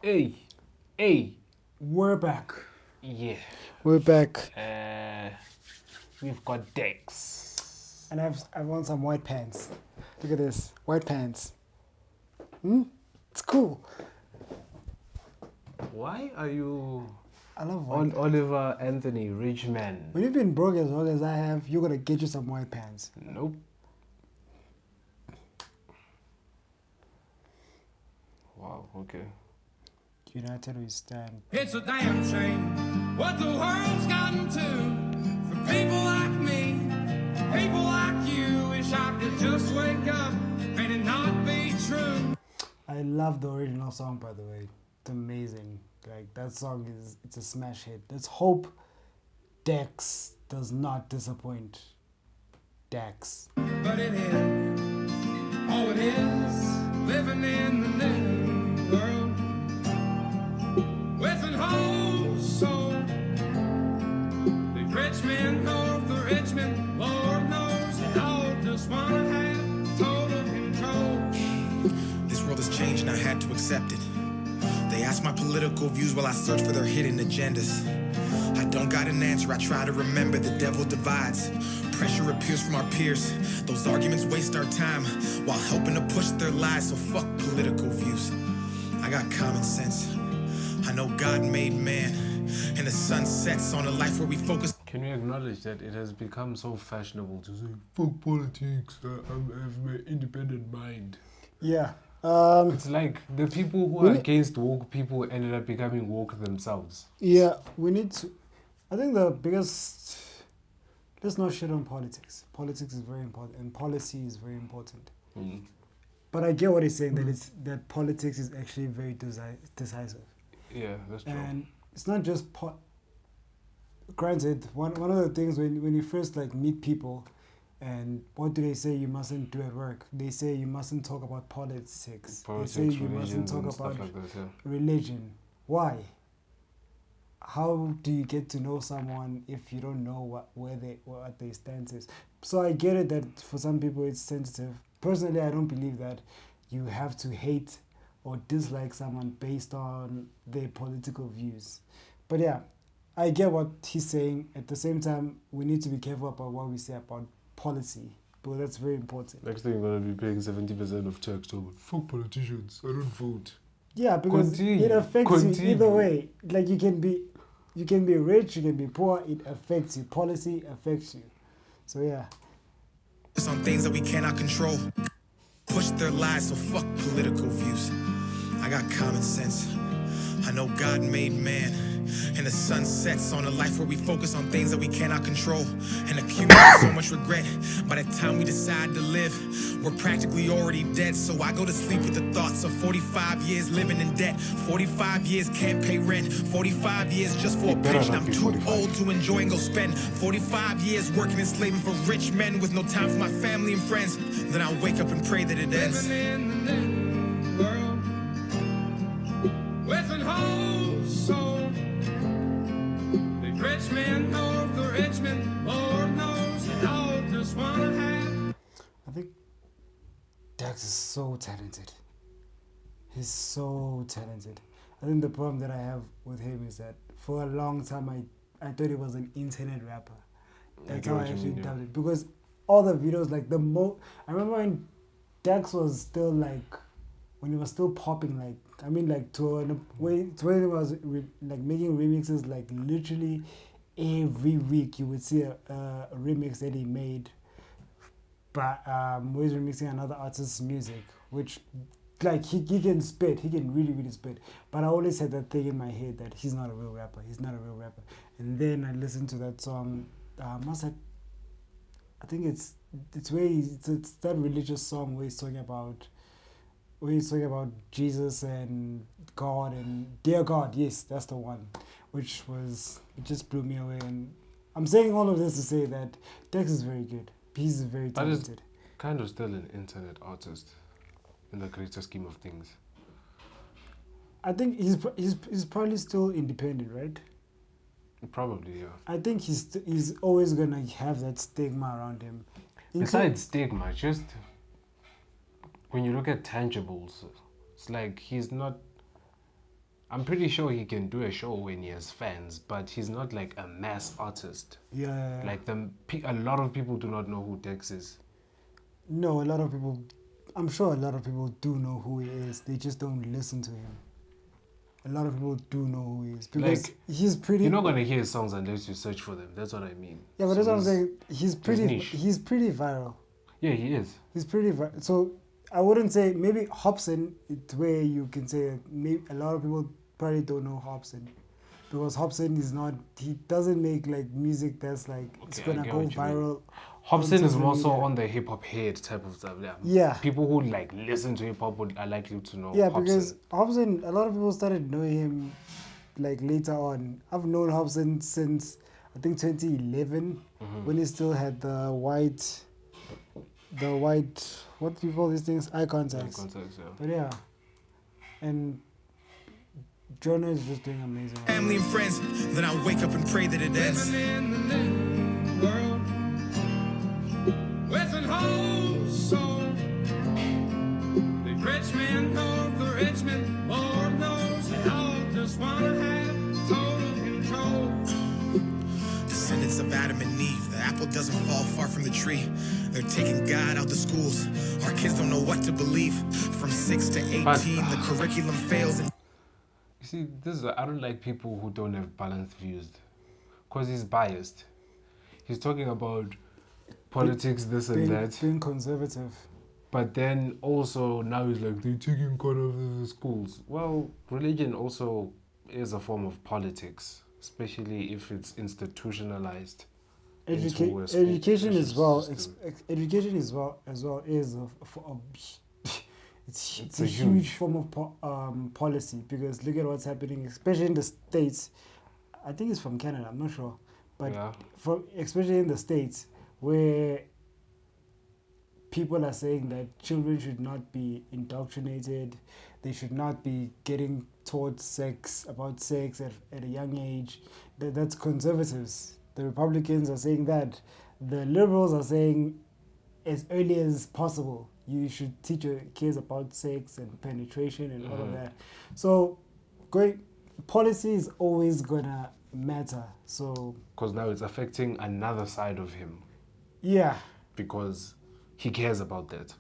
Hey, We're back. yeah. We're back. We've got Dex. And I want some white pants. Look at this. White pants. It's cool. Why are you I love white on pants. Oliver Anthony Richmond? When you've been broke as long as I have, you're gonna get you some white pants. Nope. Wow, okay. United we stand. It's a damn shame what the world's gotten to. For people like me, people like you, wish I could just wake up and it not be true. I love the original song, by the way. It's amazing. Like that song it's a smash hit. Let's hope Dex does not disappoint. Dex. But it is, oh it is, living in the new world. With an whole soul. The Richmond, north of Richmond, Lord knows they all just wanna have total control. This world has changed and I had to accept it. They ask my political views while I search for their hidden agendas. I don't got an answer, I try to remember the devil divides. Pressure appears from our peers. Those arguments waste our time while helping to push their lies, so fuck political views. I got common sense. I know God made man, and the sun sets on a life where we focus. Can you acknowledge that it has become so fashionable to say, fuck politics, I have my independent mind? Yeah. It's like the people who are against woke people ended up becoming woke themselves. Yeah, we need to. I think the biggest. Let's not shit on politics. Politics is very important, and policy is very important. But I get what he's saying, that politics is actually very decisive. Yeah, that's true. And it's not just granted, one of the things when you first like meet people, and what do they say you mustn't do at work? They say you mustn't talk about politics. They say you mustn't talk about like that, yeah. religion. Why? How do you get to know someone if you don't know what their stance is? So I get it that for some people it's sensitive. Personally, I don't believe that you have to hate or dislike someone based on their political views. But yeah, I get what he's saying. At the same time, we need to be careful about what we say about policy, because that's very important. Next thing you're going to be paying 70% of tax over. Fuck politicians, I don't vote. Yeah, because it affects you either way. Like you can be rich, you can be poor, it affects you. Policy affects you. So yeah. On things that we cannot control. Push their lies, so fuck political views. I got common sense. I know God made man, and the sun sets on a life where we focus on things that we cannot control and accumulate so much regret. By the time we decide to live, we're practically already dead. So I go to sleep with the thoughts of 45 years living in debt. 45 years can't pay rent. 45 years just for a pension. I'm too old to enjoy and go spend 45 years working and slaving for rich men with no time for my family and friends. Then I'll wake up and pray that it ends. Living in the new world. With an whole soul. The Richmond, north of Richmond, Lord knows they all just wanna have. I think Dax is so talented. He's so talented. I think the problem that I have with him is that for a long time I thought he was an internet rapper. That's how I actually dubbed it. Because all the videos, like I remember when Dax was still like, when he was still popping, like, I mean, like to when he was like making remixes, like literally every week you would see a remix that he made, but where he's remixing another artist's music, which like he can spit, he can really spit. But I always had that thing in my head that he's not a real rapper, And then I listened to that song, I think it's that religious song where he's talking about Jesus and God and dear God. Yes, that's the one, it just blew me away. And I'm saying all of this to say that Dex is very good. He's very talented. Kind of still an internet artist in the greater scheme of things. I think he's probably still independent, right? Probably, yeah. I think he's always gonna have that stigma around him. Besides stigma, just when you look at tangibles, it's like he's not I'm pretty sure he can do a show when he has fans, but he's not like a mass artist. Yeah. Like a lot of people do not know who Dex is. No, a lot of people. I'm sure a lot of people do know who he is. They just don't listen to him. A lot of people do know who he is because Like, he's pretty. You're not gonna hear his songs unless you search for them. That's what I mean. Yeah, but that's what I'm saying. He's niche. He's pretty viral. Yeah, he is. He's pretty viral. So I wouldn't say maybe Hobson. It's where you can say that maybe a lot of people probably don't know Hobson because Hobson is not. He doesn't make like music that's like it's Okay, I gonna get go what you mean. viral. Hobson is social more so media. on the hip hop head type of stuff. Yeah. Yeah. People who like listen to hip hop are likely to know. Yeah, Hobson. because Hobson, a lot of people started knowing him like later on. I've known Hobson since I think 2011 when he still had the white, what do you call these things? Eye contacts. Contacts, yeah. But yeah, and Jonah is just doing amazing. Family and friends, then I wake up and pray that it ends. Living in the new world with an whole soul. The rich man north of Richmond, Lord knows they all just wanna have total control. Descendants of Adam and Eve, the apple doesn't fall far from the tree. They're taking God out the schools. Our kids don't know what to believe. From 6 to 18, the curriculum fails. And You see, I don't like people who don't have balanced views, because he's biased. He's talking about politics, this and that, Being conservative. but then also now he's like, they're taking God out of the schools. Well, religion also is a form of politics, especially if it's institutionalized. into a school Education as well. system. Education as well is it's a a huge huge- form of policy because look at what's happening, especially in the States. I think it's from Canada. I'm not sure, but Yeah. especially in the States where people are saying that children should not be indoctrinated, they should not be getting taught about sex at a young age. That's conservatives. The Republicans are saying that. The liberals are saying as early as possible you should teach your kids about sex and penetration and all of that. So policy is always gonna matter. So Because now it's affecting another side of him, yeah. because he cares about that.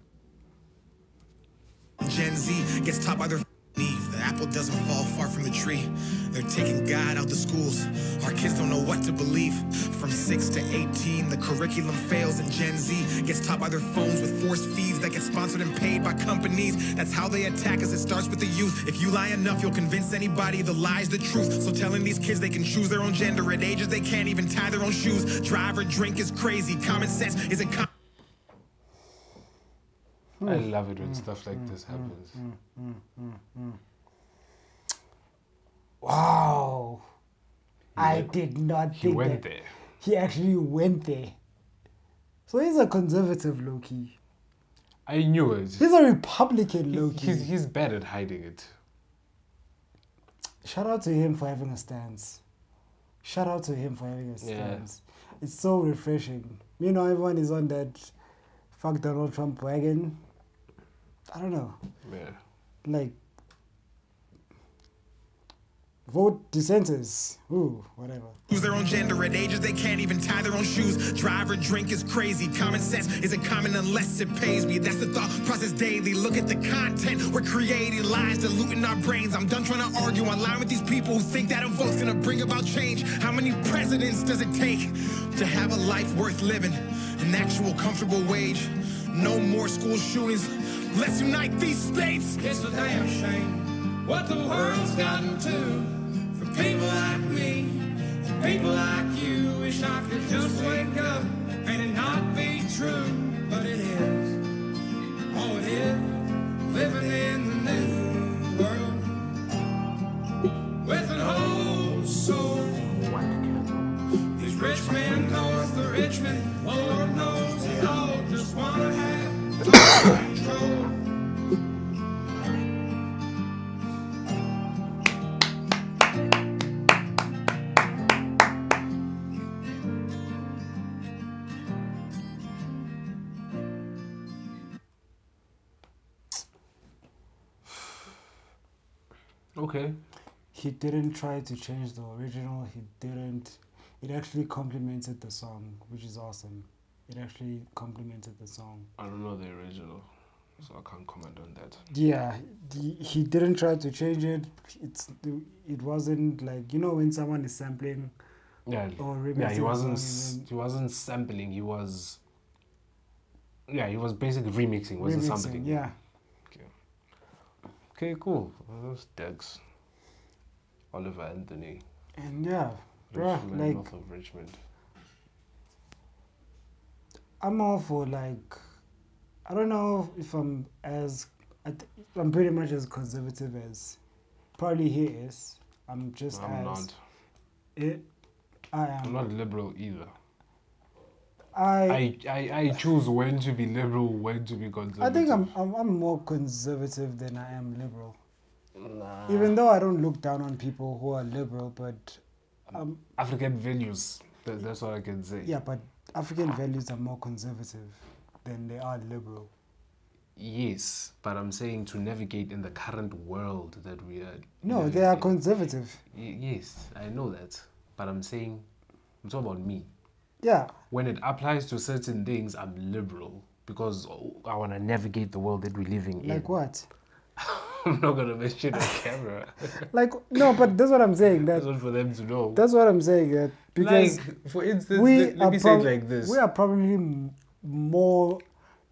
Gen Z gets taught by their Eve. The apple doesn't fall far from the tree. They're taking God out the schools. Our kids don't know what to believe. From 6 to 18, the curriculum fails, and Gen Z gets taught by their phones with forced feeds that get sponsored and paid by companies. That's how they attack us. It starts with the youth. If you lie enough, you'll convince anybody the lie's the truth. So telling these kids they can choose their own gender at ages they can't even tie their own shoes. Drive or drink is crazy. Common sense isn't common. I love it when stuff like this happens. Wow. I did not He think went that. there. He actually went there. So he's a conservative, low-key. I knew it. He's a Republican, low-key. He's bad at hiding it. Shout out to him for having a stance. Shout out to him for having a stance. It's so refreshing. You know, everyone is on that fuck Donald Trump wagon. I don't know. Yeah. Like, vote dissenters. Ooh, whatever. Choose their own gender at ages they can't even tie their own shoes. Drive or drink is crazy. Common sense isn't common unless it pays me. That's the thought process daily. Look at the content we're creating, lies diluting our brains. I'm done trying to argue online with these people who think that a vote's gonna bring about change. How many presidents does it take to have a life worth living? An actual comfortable wage. No more school shootings. Let's unite these states. It's a damn shame what the world's gotten to. For people like me, and people like you, wish I could just wake up and it not be true. But it is, oh it is, living in the new world with an old soul. These rich men north of Richmond, Lord knows they all just wanna have total control. Okay. he didn't try to change the original. He didn't. It actually complemented the song, which is awesome. It actually complemented the song. I don't know the original, so I can't comment on that. Yeah, he didn't try to change it. It wasn't like, you know, when someone is sampling Yeah, or remixing yeah, he a wasn't. song and He wasn't sampling. He was. Yeah, he was basically remixing. Wasn't remixing, sampling. yeah. Okay, cool. Those Dex. Oliver Anthony. And yeah, bruh, Richmond, like, north of Richmond. I'm all for, like, I don't know if I'm I'm pretty much as conservative as probably he is. I'm just I'm as not. I am. I'm not liberal either. I I choose when to be liberal, when to be conservative. I think I'm more conservative than I am liberal. Nah. Even though I don't look down on people who are liberal, but African values. That's what I can say. yeah, but African values are more conservative than they are liberal. Yes, but I'm saying to navigate in the current world that we are. No, they are navigating. conservative. Yes, I know that, but I'm saying, I'm talking about me. Yeah, When it applies to certain things, I'm liberal because I want to navigate the world that we're living in. like what? I'm not gonna mention on camera. Like, no, but that's what I'm saying. That's That not for them to know. that's what I'm saying. That because like, for instance, we let me are say it like this. we are probably more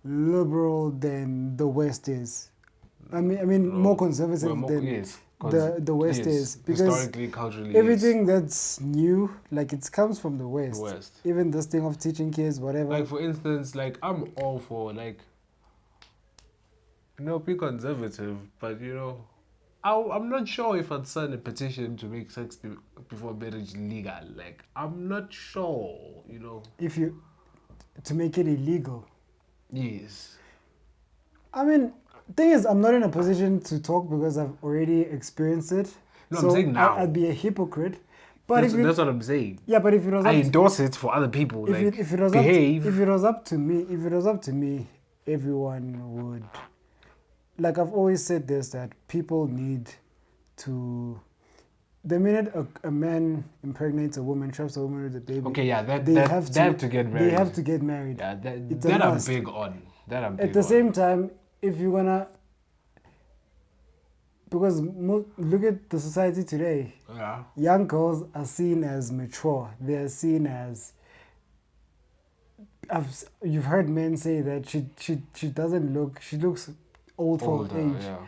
liberal than the West is. I mean, No, more conservative we're more- than yes, the West yes, is, because historically, culturally, everything that's new, like, it comes from the yes, West. the West. Even this thing of teaching kids, whatever. Like, for instance, like, I'm all for, like, be conservative, but, I'm not sure if I'd sign a petition to make sex before marriage legal. Like, I'm not sure, If you to make it illegal. Yes. I mean, thing is, I'm not in a position to talk because I've already experienced it. No, so I'm saying now. I'd be a hypocrite. But That's what I'm saying. yeah, but if it was I up to, endorse it for other people. if it was behave. if it was up to me, everyone would. Like, I've always said this, that people need to. The minute a man impregnates a woman, traps a woman with a baby. Okay, yeah, they have to get married. They have to get married. Yeah, It's a that I'm must. big on. That I'm big At the on. same time, if you're gonna, because look at the society today. Yeah. Young girls are seen as mature. They are seen as. You've heard men say that she doesn't look. She looks old for her age. Yeah.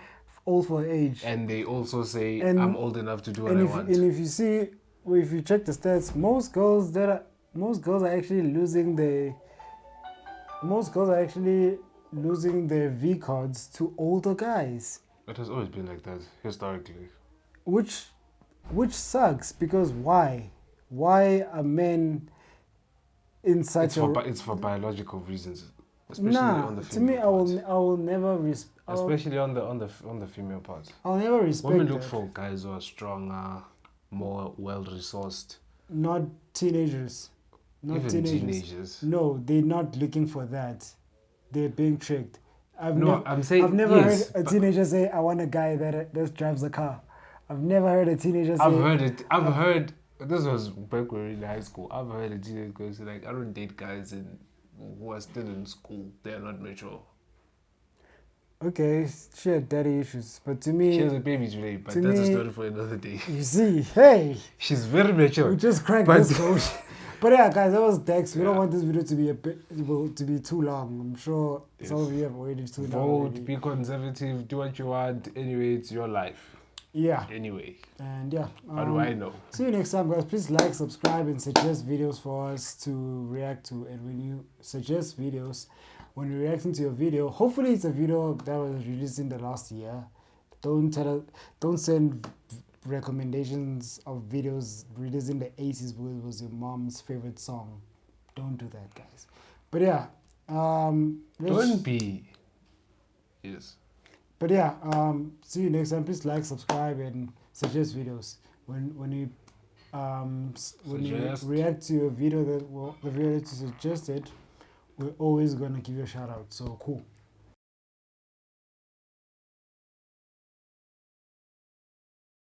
Old for her age. And they also say And- I'm old enough to do what And I if want. and if you see, well, if you check the stats, most girls are actually losing their. Most girls are actually losing their V cards to older guys, It has always been like that historically. which sucks, because why? Why are men in such It's for biological reasons, especially on the to me, female I will never especially on the female part. I'll never respect Women look that. for guys who are stronger, more well resourced. Not teenagers. Not Even teenagers. No, they're not looking for that. They're being tricked. I've I'm saying I've never yes, heard a but teenager say, "I want a guy that drives a car." I've never heard a teenager say. I've heard it. I've heard. This was back when we were in high school. I've heard a teenager go say, like, I don't date guys who are still in school. They're not mature. Okay, she had daddy issues, but to me, She has a baby today, but to that's a me- story for another day. you see, hey, She's very mature. we just cracked But- this coach. But yeah, guys, that was Dex. We don't Yeah. want this video to be too long. I'm sure some of you have already tuned out. Vote, already. be conservative, do what you want. Anyway, it's your life. Yeah, Anyway, and yeah. how do I know? See you next time, guys. Please like, subscribe, and suggest videos for us to react to. And when you suggest videos, when you're reacting to your video, hopefully it's a video that was released in the last year. Don't send recommendations of videos released in the 80s because it was your mom's favorite song. Don't do that, guys. But yeah, Don't be. Yes. But yeah, see you next time. Please like, subscribe, and suggest videos. When you Suggest. react to a video the video that you suggested, we're always gonna give you a shout out. So cool.